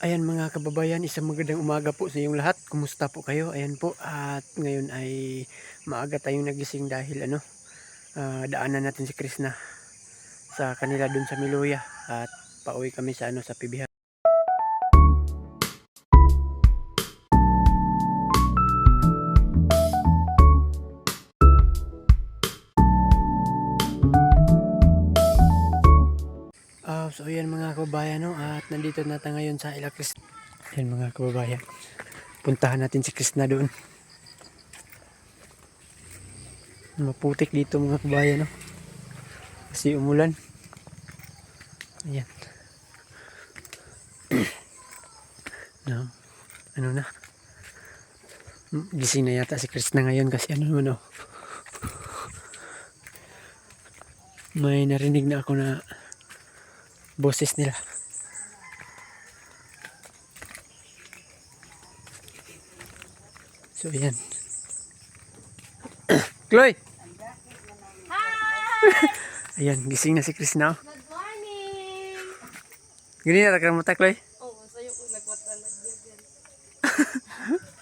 Ayan mga kababayan, isang magandang umaga po sa inyong lahat. Kumusta po kayo? Ayan po, at ngayon ay maaga tayong nagising dahil daanan natin si Krishna sa kanila dun sa Miloya at pauwi kami sa sa PBH. So ayan mga kababayan, no? At nandito na tayo ngayon sa Ila Krishna. Ayan mga kababayan, puntahan natin si Krishna doon. Maputik dito mga kababayan, no? Kasi umulan. Ayan. No, ano na? Gising na yata si Krishna ngayon kasi may narinig na ako na boses nila. So ayan. Chloe! Hi! Ayan, gising na si Krishna. Good morning! Ganyan na mo ta, Chloe? Oo, sa'yo kung nagwatanag yan.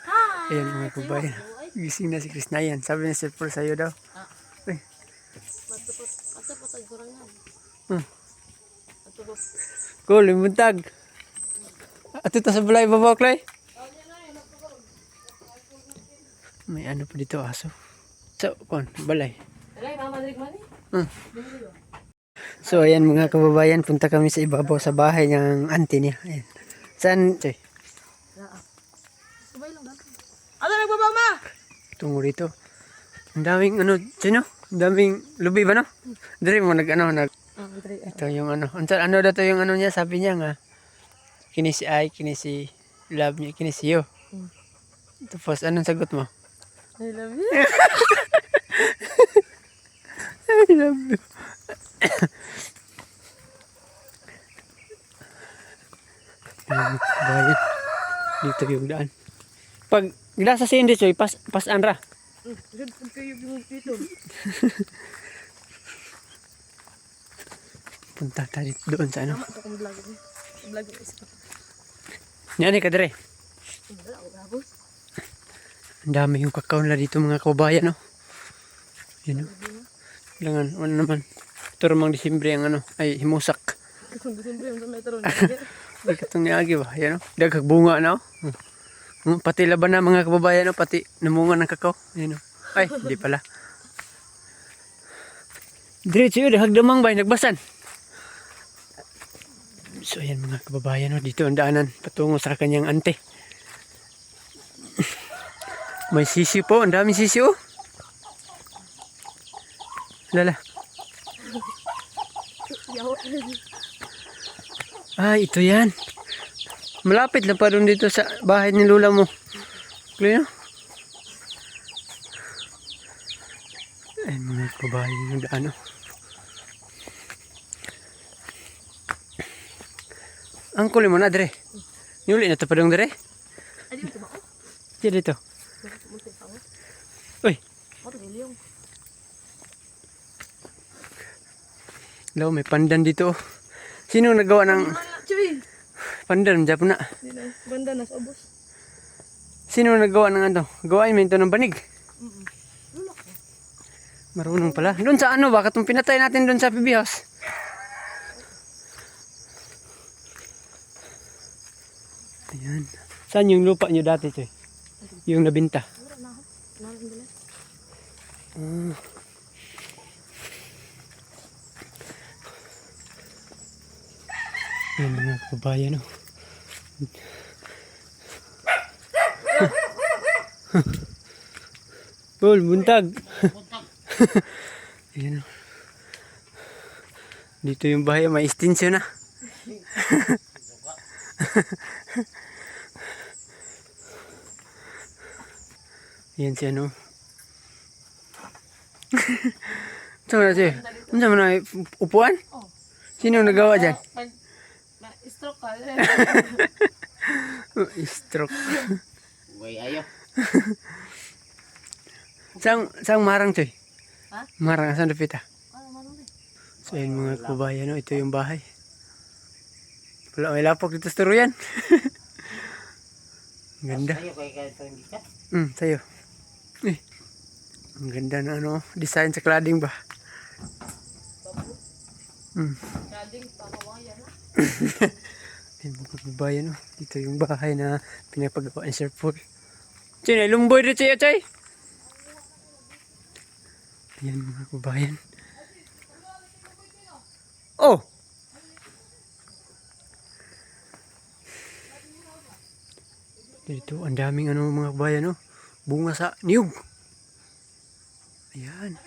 Hi! Ayan mga kabayan. Gising na si Krishna yan. Sabi niya sir sa'yo daw. Uy. Matapot ang gurangan. Matapot. Cool, limuntag. Ato ta sa balay babaw, Chloe? May ano pa dito, aso. So, balay. Alay, mamadrig mani? So, ayan mga kababayan, punta kami sa ibabaw sa bahay ng auntie niya. Ayan. Saan, Choy? Sabay lang dati. Ano nagbabaw ma? Tungo dito. Ang daming, Choy, no? Ang daming lubi ba, no? Dari mo ito yung ano daw yung niya, sabi niya nga, kinisi love niya, kinisi you. Tapos, anong sagot mo? I love you. I love you. Bayan. Dito yung daan. Pag nasa sa hindi, Choy, pas anra. Punta tayo doon sa ano. Yan ka dire. Ang dami yung kakao nila dito mga kababayan, no? Yun, no? Kailangan, naman. Ito ramang Disyembre ang ay himusak. Katong niagi ba? Yan, no? Dagag bunga na, pati laban na mga kababayan, no? Pati namunga ng kakao. Yan, no? Ay, hindi pala. Diretso yun, hagdamang ba? Nagbasan. So, ayan mga kababayan, no? Dito ang daanan patungo sa kanyang ante. May sisi po, ang daming sisi, oh. Lala. Ito yan. Malapit lang pa doon dito sa bahay ni Lula mo. Kaya, ay mga kababayan yung daan, oh. Ang kulit mo na, Dre. Nuli na ito pa doon, Dre. Diyan dito. Uy. Hello, may pandan dito. Sino nagawa ng pandan? Diyan na. Banda na sa ubos. Sino nagawa ng gawain mo ito ng banig? Marunong pala. Doon sa baka itong pinatay natin doon sa PB house. Ayan. Saan yung lupa nyo dati, Choy? Yung nabinta. Ayan mga kababayan, no? Paul, buntag. Ayan, no? Dito yung bahay, may extension na. Ayan siya, no? Saan na siya? Saan na upuan? Sino nagawa dyan? Stroke ka. Stroke. Uy, ayo. Sang marang, Choy? Ha? Marang, saan dapit, ha? Marami. So, ayan mga kababayan, no? Ito yung bahay. Wala may lapok dito sa turuyan. Ang ganda. Ayo kay friend ka. Sa'yo. Eh, ang ganda na ano, design sa cladding ba? Kading pakawayan na. Ay, mga kababayan, no? Dito yung bahay na pinapagawa ni Sir Paul. Chay, lumboy rin siya, Chay. Ayan mga kababayan. Oh! Dito, ang daming ano mga kababayan, no? Bunga sa niyog. Ayan.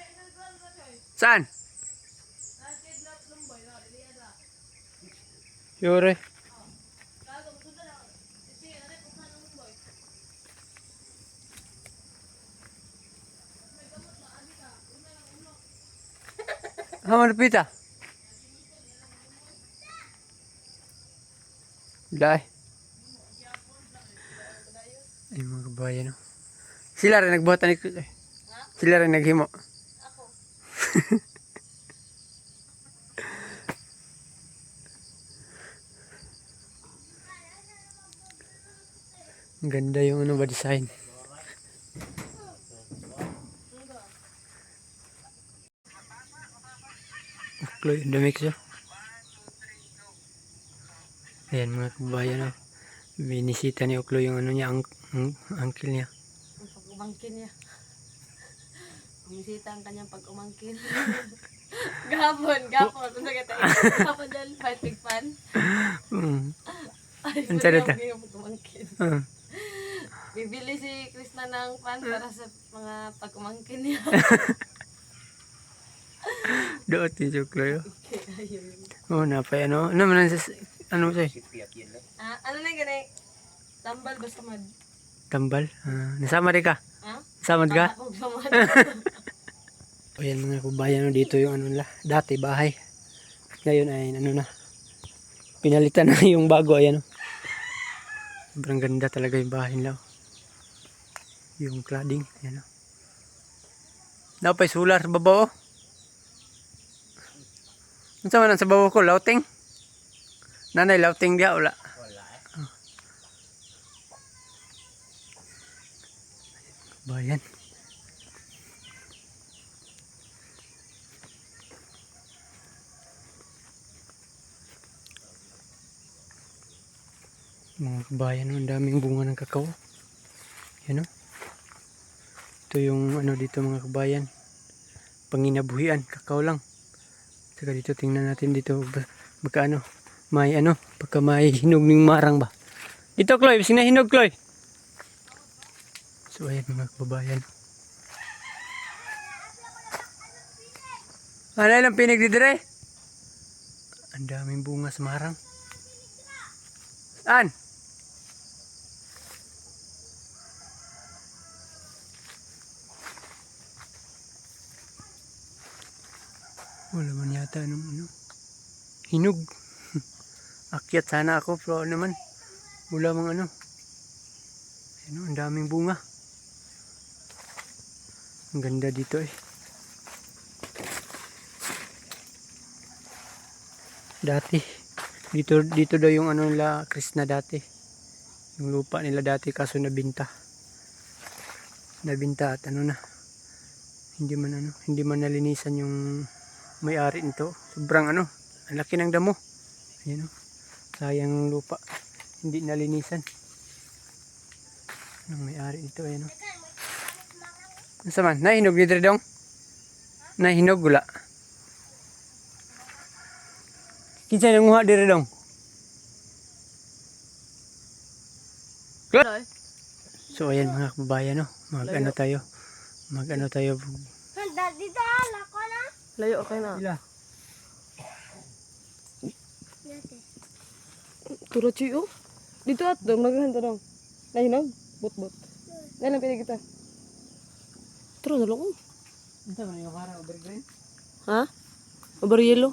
Saan? Yore. Haman pita. Dai. Ay mga kabayan, no? Sila rin nagbuhat ni Sila rin naghimo. Ako. Ang ganda yung ano ba design. Ukloy, ang dami ko. Ayan mga kabayan, no? Binisita ni Ukloy yung ano niya, ang uncle niya. Ang pag-umangkin niya. Bumisita ang kanyang pag-umangkin. Gapon. Ano sa kita? Gapon dyan, fight big fan. Ay, Ang sarap ta. yung pag-umangkin. Bibili si Krishna ng fan para sa mga pag-umangkin niya. Doot yung Ukloy, oh. Ayun. Oh, napay ano. Ano man ano sa'yo? Sipiat yan lang. Ano na gani? Tambal ba sa mad? Tambal. Nasama rin ka? Ha? Nasamad ka? Ako sa mad. Ayan mga kabayan, no? Dito yung ano nila. Dati bahay. Ngayon ay ano na. Pinalitan na yung bago. Ayan, oh. Sobrang ganda talaga yung bahay nila, oh. Yung cladding. Ayan, oh. Napay solar sa babaw, oh. Ano sa manan sa babaw ko? Lauting? Nanay, lauting dia? Wala. Wala Bayan. Mga kabayan, no? Ang daming bunga ng kakao. Yan, no? Ito yung ano dito mga kabayan. Panginabuhian, kakao lang. Saka dito tingnan natin dito baka ano, may ano, baka may hinog ng marang ba. Dito Chloe, bising na hinog Chloe. So ayan mga kababayan. Ano lang pinig dito eh? Ang daming bunga sa marang. Saan? Wala man yata anong ano. Hinog. Akyat sana ako pero naman. Wala mang ano. Ano, ang daming bunga. Ang ganda dito eh. Dati. Dito daw yung ano nila Krishna dati. Yung lupa nila dati kaso nabinta. Nabinta at ano na. Hindi man nalinisan yung may-ari nito. Sobrang ano, ang laki ng damo. Ayan, oh. Sayang ang lupa. Hindi nalinisan. Ang may-ari nito, ayan, oh. Nasa man? Nahinog ni Dredong? Nahinog gula. Kinsa nanguha di Dredong? So ayan mga kababayan, no. Mag-ano tayo? Dito, lako na. Layo, okay na. Sila. Turo chiyo. Dito at doon, maghanto dong. Nahinog? Bot-bot. Ngayon pinag kita. Turo na lang. Ito man yung marang overgreen. Ha? Over yellow.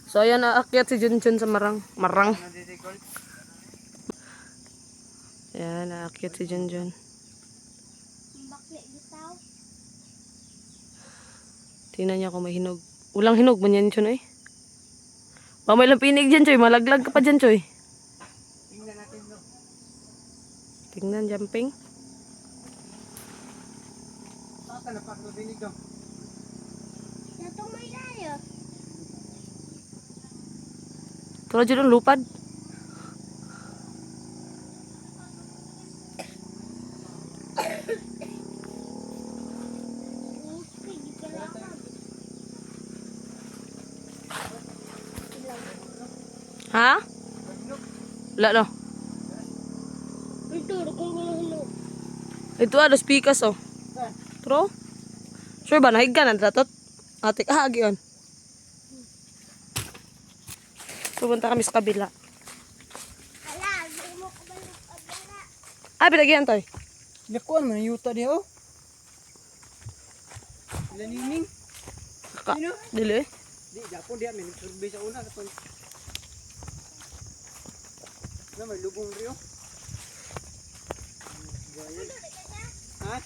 So ayan, naakyat si Junjun sa marang. Marang. Ayan, naakyat si Junjun. Tingnan niya kung may hinog. Walang hinog man yan, Chun, eh. Mamay lang pinig dyan, Choy. Malaglag ka pa dyan, Choy. Tingnan natin bro. Tingnan, jumping. Saka na pag mabinig daw. Tulad dyan ang lupad. Ha? Wala no. Ito dos pikas oh. Pero? Sure ba? Nahig ka na datot? Ate kahagi on. Pupunta kami sa kabila. Ah, pinagyan to eh. Nakuan man yuta diha oh. Lanining. Sino? Dili eh. Di Japon dia men survey sa una kapag. Na may lubong rio. Ha?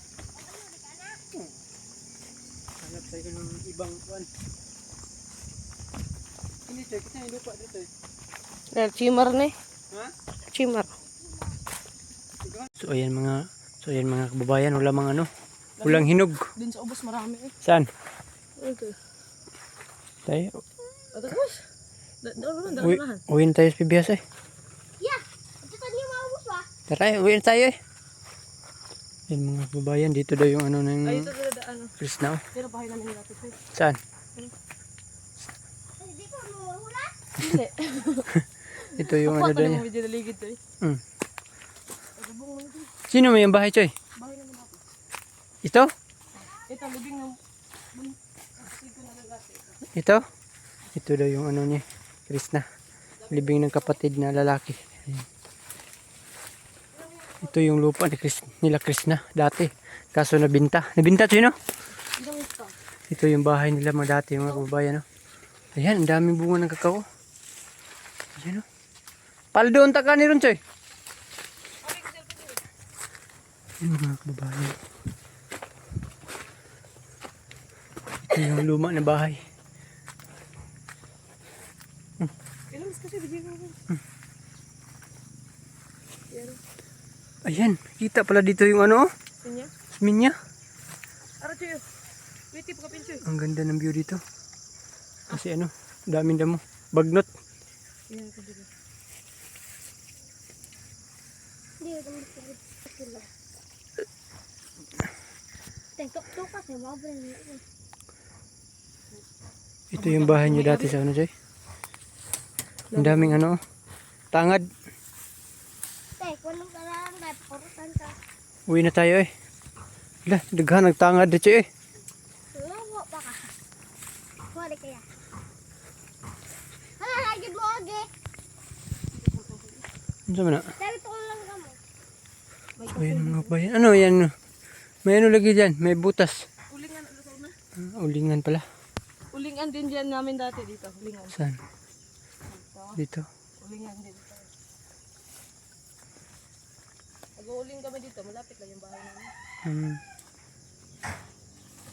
Hanap tayo ng ibang kuan. Ini check kita yung lupa dito eh. Chimar na eh. Ha? Chimar. So ayan mga kababayan, wala mga ano, walang hinog. Dun sa ubos marami eh. Saan? Okay. Tayo. Ito ubos. Dalahan. Uwin tayo sa PBS eh. Yeah, ito tadi yung maubos ba? Tara, uwin tayo eh. Yan mga kababayan, dito daw yung ano ng Ay, ito daan. Chris na oh. Pero bahay namin dati eh. Saan? Hindi ko mawawala. Hindi. Ito yung ano Kapag daw ano niya. mo medyo naligid to eh. Sino may yung bahay, Choy? Bahay namin dati. Ito? Ito, libing ng... Ito? Ito daw yung ano niya, Chris na. Libing ng kapatid na lalaki. Ayan. Ito yung lupa ni nila Chris na dati. Kaso nabinta. Nabinta Choy no? Ito yung bahay nila mga dati mga kababayan no. Ayan, ang daming bunga ng kakao. Ayan no. Paldo ang taka ni ron Choy. Ayan mga kababayan. Ito yung luma na bahay. Ilang kasi bigyan ko. Ayan, kita pala dito yung ano, Sinya? Sminya. Ara Choy. Wait, tipo ka pinchoy. Ang ganda ng view dito. Kasi ano, daming damo. Bagnot. Yan ko dito. Hindi ko mawawala. Tengkok kasi mawawala. Ito yung bahay niyo dati sa ano, Joy? Ang daming ano, tangad. Walang karang dahil purutan ka. Uwi na tayo eh. Wala, daghan nagtangad dito eh. Lawa pa ka. Wala kaya. Hala, lagi mo agi. Ano sa mana? Dahil ito lang ka mo. Ayan mga bayan. Ano yan? May ano lagi dyan? May butas. Ulingan, lusaw na. Ulingan pala. Ulingan din dyan namin dati dito. Ulingan. Saan? Dito. Ulingan din dito. Mag-uuling kami dito. Malapit lang yung bahay namin.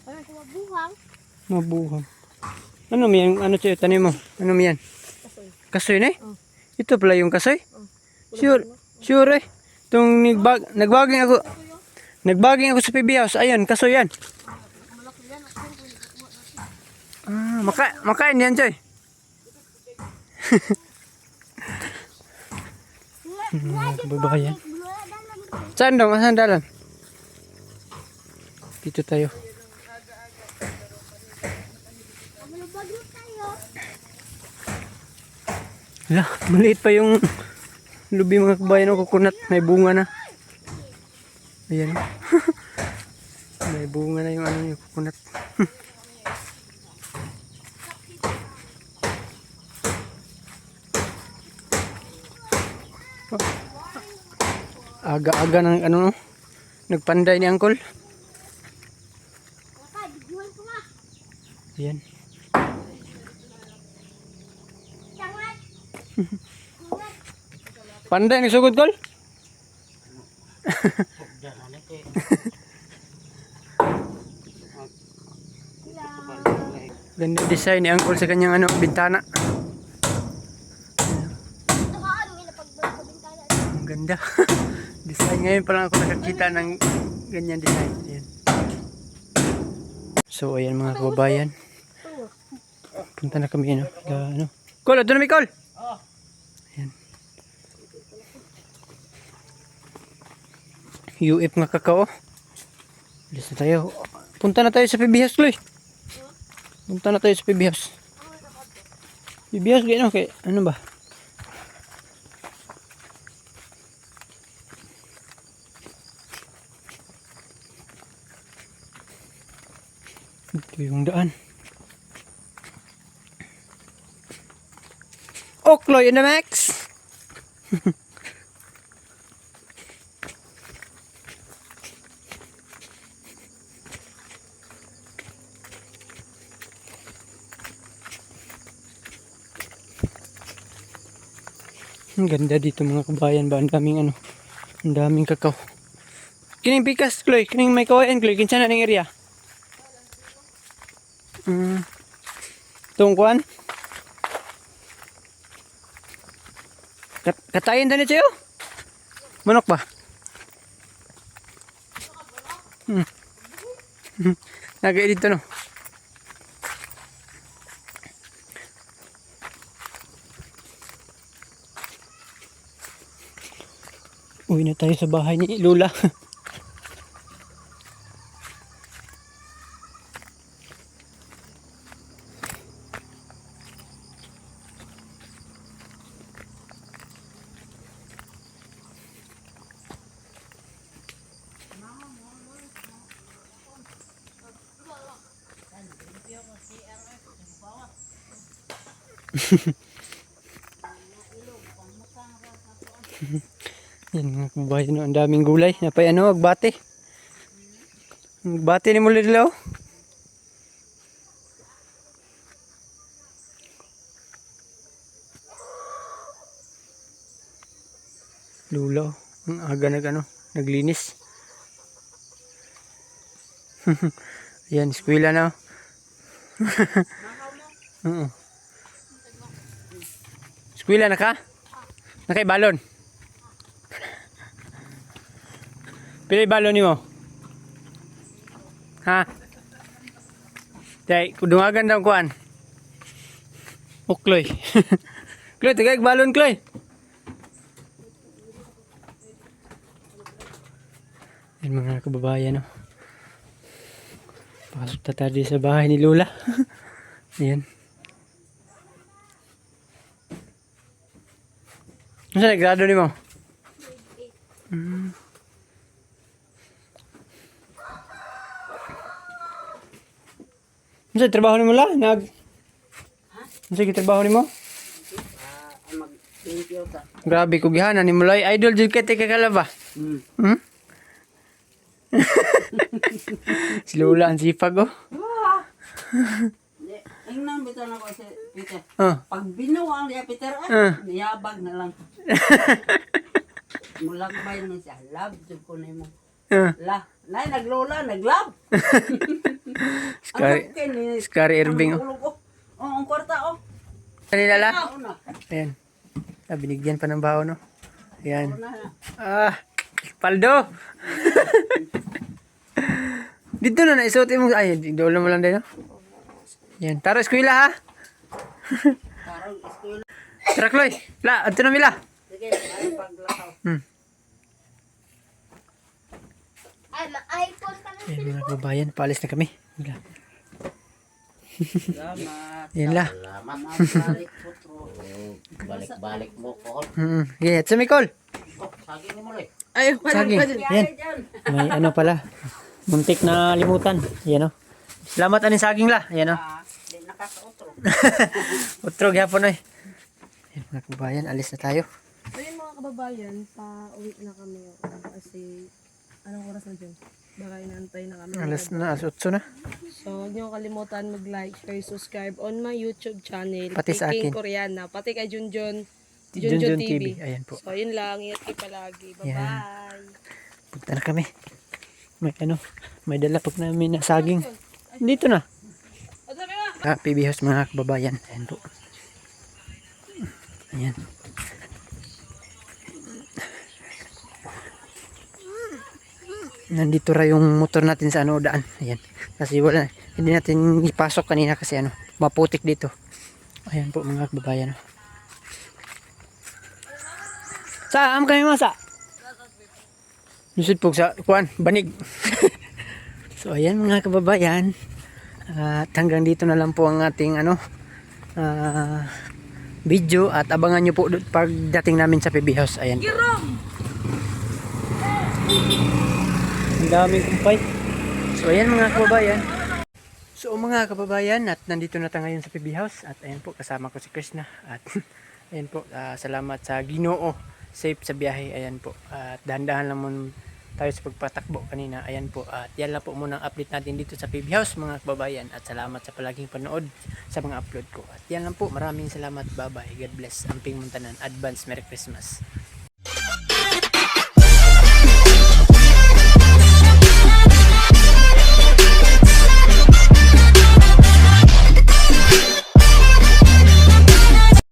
Wala ko mabuhang. Mabuhang. Ano yan? Ano sa'yo? Tanim mo? Ano yan? Kasoy. Kasoy na eh? Oh. Ito pala yung kasoy? Oh. Sure. Sure eh. Itong nagbaging ako. Nagbaging ako sa PB House. Ayun, kasoy yan. Ah, makain yan, Joy. Babayan. Saan daw? Saan dalan? Dito tayo. Malabag mo tayo. Wala, maliit pa yung lubi mga kabayan ng coconut. May bunga na. Ayan. May bunga na yung ano yung coconut. Aga-aga ng ano no? Nagpanday ni Uncle. Baka, biguan ko nga. Ayan. Sangat. Panday ni sugod Col. Ganda design ni Uncle sa kanyang ano, bintana. Ang ganda. Design. Ngayon pa lang ako nakakita ng ganyan design. Ayan. So, ayan mga kababayan. Punta na kami, ano. Ano. Call, ito na may call. Ayan. UF nga kakao. Alis na tayo. Punta na tayo sa PB House, Chloe. Punta na tayo sa PB House. PB House, gano'n. Okay. Ano ba? Ito yung daan. Oh, Chloe and the Max! Ang ganda dito mga kabayan ba? Ang daming ano. Ang daming kakao. Kining pikas, Chloe. Kining may kawayan, Chloe. Kinsa na ng area? Tungkuan? Katayin na niya manok ba? Nagay dito no. Uwi na tayo sa bahay ni Lola. Yan mga kababayan, no? Ang daming gulay. Napay ano, agbate. Agbate ni muli dilaw. Lulaw. Ang aga ano, naglinis. Yan, eskwela na. Oo. Eskwela na ka? Nakay balon. Pilay balon ni mo? Ha? Day, kudungagan daw kuan. O Chloe. Chloe, tagay balon Chloe. Yan mga kababayan, no. Pasok na tayo sa bahay ni Lola. Ayan. Ano sa naggrado ni mo? Ano sa trabaho ni mo la? Ano sa trabaho ni mo? Mag-thank you ta. Grabe ko gihanan ni mo la. Idol jud kay kakala ba? Hmm? Si Lola ang sipag oh. Ang nang bitaw na ko si Peter. Oh. Pag binuwang niya Peter, niyabag na lang. Mulakbay naman siya. Love, jud ko na mo. Nay, naglola, naglab. Scary Irving oh. Ang kwarta oh. Kanila la? Una. Ayan. Binigyan pa ng baon no. Ayan. Paldo. Dito na naisuot mo. Ay, dolo mo lang din no. Yan, tara eskwela ha. Parang eskwela. Tara Chloe. La, adto na mila. Sige, ay paglakaw. Ay, ma-iPhone ka na. Ayan mga kababayan, paalis na kami. Mila. Salamat. Yan la. Salamat. Balik po tro. Balik-balik mo ko. Yeah, it's a call. Oh, saging mo le. Ay, Saging. Yan. May ano pala. Muntik na limutan. Yan o. Salamat aning saging la. Yan o. Di nakakautro. Utro gyapon oy. Yan mga kababayan, alis na tayo. So yun mga kababayan, pa-uwi na kami kasi anong oras na dyan? Baka inaantay na kami. Alas na, alas 8 na. So huwag niyo kalimutan mag-like, share, subscribe on my YouTube channel. Pati sa akin. King Koreana. Pati kay Junjun. Junjun TV. Ayan po. So yun lang, ingat kayo palagi. Bye-bye. Punta na kami. May ano, may dala pag namin na saging. Dito na. PB House mga kababayan. Ayan po. Ayan. nandito ra yung motor natin sa ano daan. Ayan. Kasi wala, hindi natin ipasok kanina kasi ano, maputik dito. Ayan po mga kababayan. Sa am kami masa. Lusod po sa kuan, banig. So ayan mga kababayan. At hanggang dito na lang po ang ating ano video at abangan nyo po pagdating namin sa PB House. Ayan po. Ang daming kumpay. So ayan mga kababayan. So mga kababayan, at nandito na tayo ngayon sa PB House. At ayan po, kasama ko si Krishna. At ayan po, salamat sa Ginoo. Safe sa biyahe. Ayan po. At dahan-dahan lang muna tayo sa pagpatakbo kanina. Ayan po. At yan lang po muna ang update natin dito sa PB House mga kababayan. At salamat sa palaging panood sa mga upload ko. At yan lang po. Maraming salamat. Bye bye. God bless. Amping Muntanan. Advance Merry Christmas.